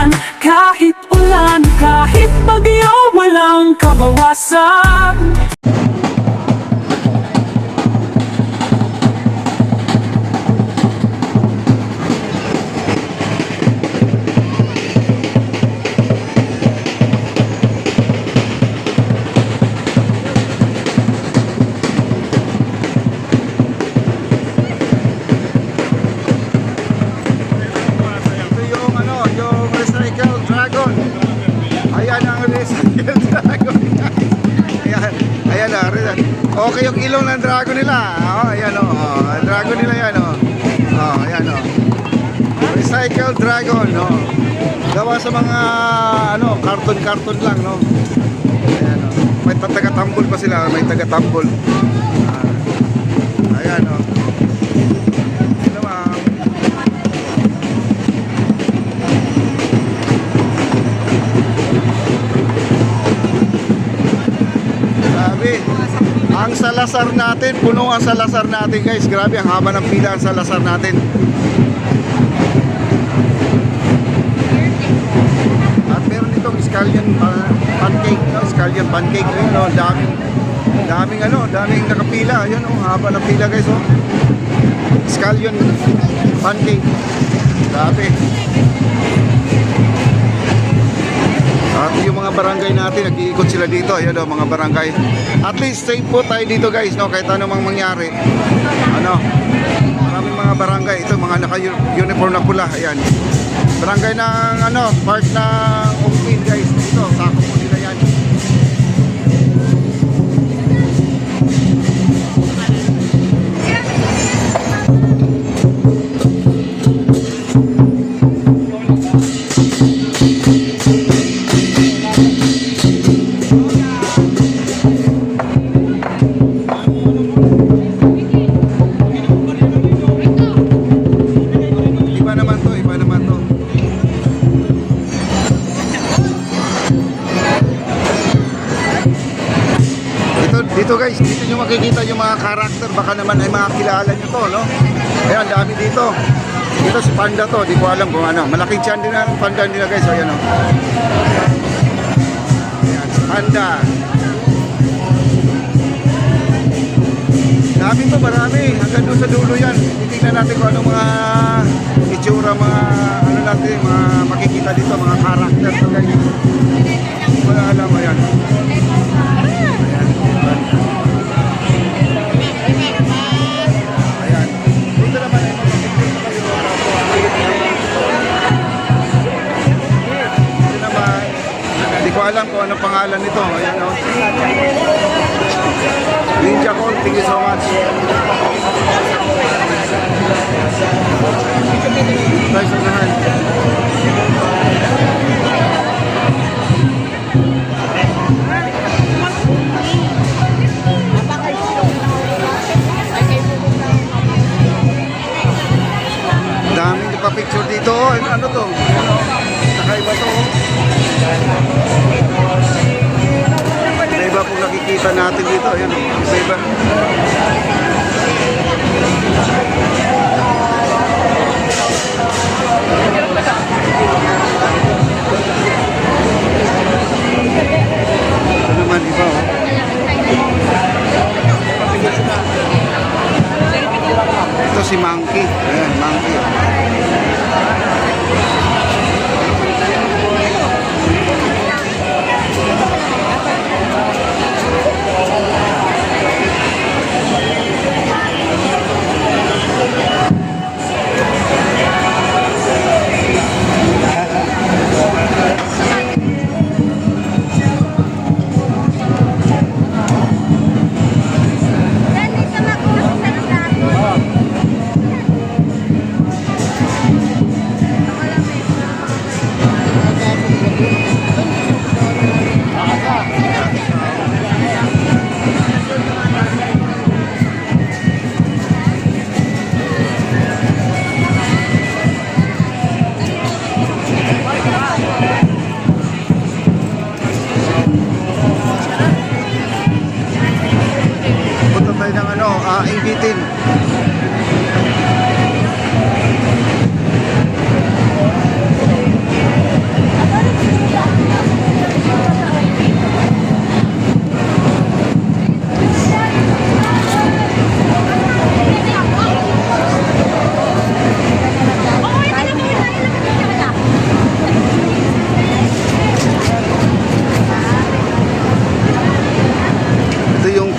yan. Kahit ulan, kahit bagyo, walang kabawasan. Okay yung ilong ng dragon nila. Oh, ayan oh. Dragon nila yan oh. Oh, ayan oh. Recycled dragon oh. Gawa sa mga ano, karton-karton lang no. Ayan oh. May taga-tambol pa sila, may taga-tambol. Ayan oh. Ito ma'am. Grabe. Ang Salazar natin, puno ang Salazar natin guys. Grabe, ang haba ng pila ang Salazar natin. At meron ditong scallion pancake, no? Scallion pancake, no? Daming nakapila. Ayun, oh, haba ng pila guys, oh. Scallion pancake. Grabe. At yung mga barangay natin, nag-iikot sila dito. Ayan o, mga barangay. At least safe po tayo dito guys, no? Kahit anong mangyari. Ano? Maraming mga barangay. Ito, mga naka-uniform na pula. Ayan. Barangay ng, ano, part ng Ungpin guys. Ito, sakop po nila yan. Dito guys, dito nyo makikita yung mga karakter. Baka naman ay mga kilala nyo to, no? Ayan, dami dito. Dito si Panda to, di ko alam kung ano. Malaking tiyan din ang Panda nila guys. Ayan o. Ayan, si Panda. Dami to, marami. Hanggang doon sa dulo yan. Titignan natin kung anong mga itsura, mga ano natin, mga makikita dito, mga karakter to guys. Wala alam, ayan. Alam kung anong pangalan nito. Ayan o. Ninja Call, thank you so much. Guys, unahan. Daming nagpa-picture dito. Ano to? Nakaiba to. Iba pong nakikita natin dito. Ayan, iba. Ito naman iba, oh. Ito si Monkey. Ayan, Monkey.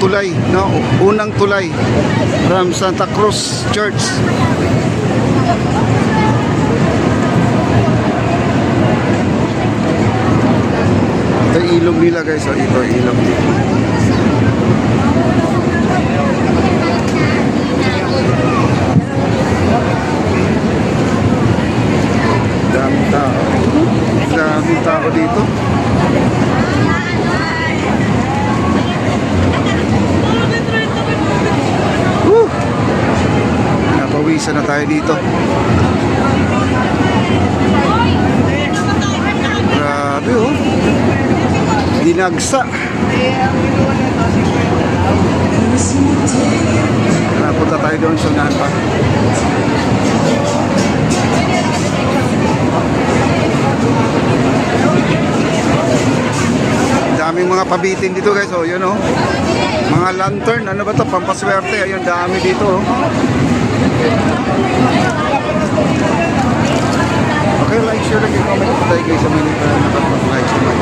tulay, no? Unang tulay from Santa Cruz Church. Ito ilog nila guys, oh, ito ilog nila. Daming tao. Daming tao dito. Woo! Napawisan na tayo dito. Grabe oh. Dinagsa. Napunta tayo doon sa unahan pa. Daming mga pabitin dito guys, oh, yun oh. Mga lantern, ano ba to? Pampaswerte, ayun, dami dito oh. Okay, like, share, like, comment po tayo guys sa mga nakapag-like sa mga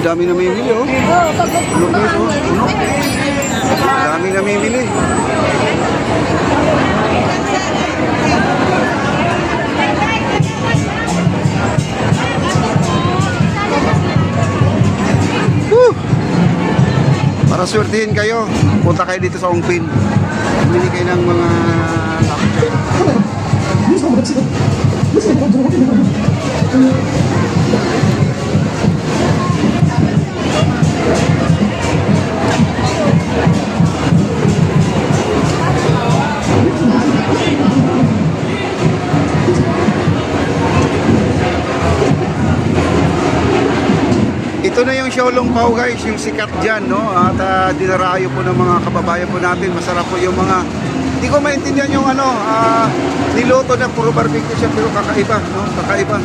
dami namimili oh. Ano guys oh? Ano? Dami namimili. Woo! Para swertihin kayo, punta kayo dito sa Ongpin. Bumili kayo ng mga ito na yung Xiaolong Pao guys, yung sikat dyan, no? At dinarayo po ng mga kababayan po natin. Masarap po yung mga, hindi ko maintindihan yung ano, niluto na puro barbecue siya pero kakaiba, no? Kakaiba.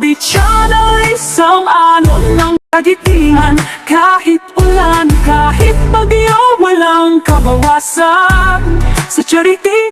Di Channel, isang alon ng kagitihan. Kahit ulan, kahit bagyo, walang kabawasan. Sa charity